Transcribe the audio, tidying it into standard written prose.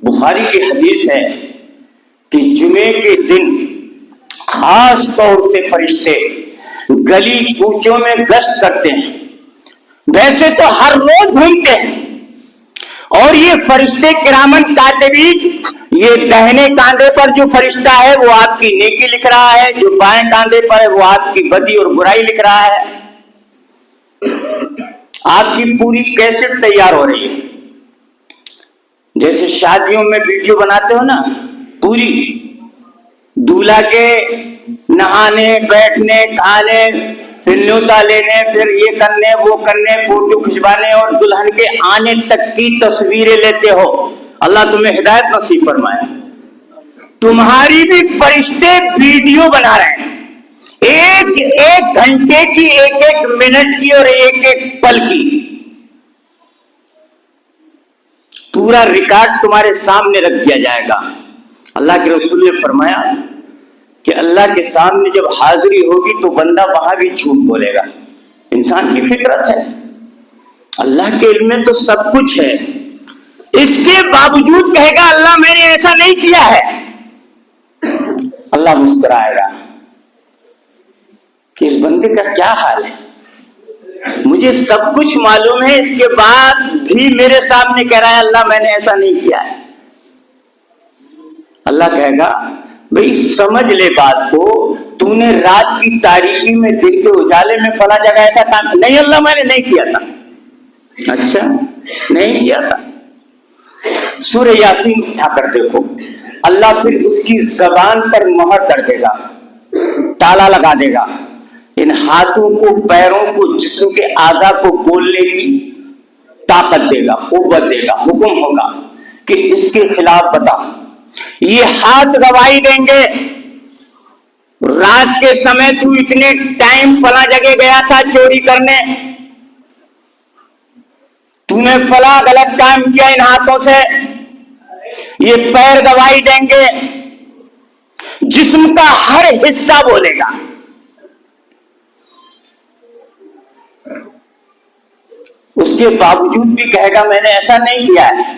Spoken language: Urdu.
بخاری کی حدیث ہے کہ جمعے کے دن خاص طور سے فرشتے گلی کوچوں میں گشت کرتے ہیں. ویسے تو ہر روز گھومتے ہیں. اور یہ فرشتے کرامن کاتبین، یہ دہنے کاندھے پر جو فرشتہ ہے وہ آپ کی نیکی لکھ رہا ہے، جو بائیں کاندھے پر ہے وہ آپ کی بدی اور برائی لکھ رہا ہے. آپ کی پوری کیسٹ تیار ہو رہی ہے. جیسے شادیوں میں ویڈیو بناتے ہو نا، پوری دولہا کے نہانے بیٹھنے کھانے پھر نیوتا لینے پھر یہ کرنے وہ کرنے فوٹو کھنچوانے اور دلہن کے آنے تک کی تصویریں لیتے ہو. اللہ تمہیں ہدایت نصیب فرمائے. تمہاری بھی فرشتے ویڈیو بنا رہے ہیں، ایک ایک گھنٹے کی، ایک ایک منٹ کی اور ایک ایک پل کی پورا ریکارڈ تمہارے سامنے رکھ دیا جائے گا. اللہ کے رسول نے فرمایا کہ اللہ کے سامنے جب حاضری ہوگی تو بندہ وہاں بھی جھوٹ بولے گا. انسان کی فطرت ہے. اللہ کے علم میں تو سب کچھ ہے، اس کے باوجود کہے گا اللہ میں نے ایسا نہیں کیا ہے. اللہ مسکرائے گا کہ اس بندے کا کیا حال ہے، مجھے سب کچھ معلوم ہے، اس کے بعد بھی میرے سامنے کہہ رہا ہے اللہ میں نے ایسا نہیں کیا ہے. اللہ کہے گا بھئی سمجھ لے بات کو، تو نے رات کی تاریکی میں دن کے اجالے میں فلاں جگہ ایسا کام نہیں، اللہ میں نے نہیں کیا تھا. اچھا نہیں کیا تھا. سورہ یاسین اٹھا کر دیکھو، اللہ پھر اس کی زبان پر مہر کر دے گا، تالا لگا دے گا. ان ہاتھوں کو پیروں کو جسم کے اعضاء کو بولنے کی طاقت دے گا، قوت دے گا. حکم ہوگا کہ اس کے خلاف بتا. یہ ہاتھ گواہی دیں گے رات کے سمے تو اتنے ٹائم فلاں جگہ گیا تھا چوری کرنے، تو نے فلاں غلط کام کیا ان ہاتھوں سے. یہ پیر گواہی دیں گے، جسم کا ہر حصہ بولے گا. اس کے باوجود بھی کہے گا میں نے ایسا نہیں کیا ہے.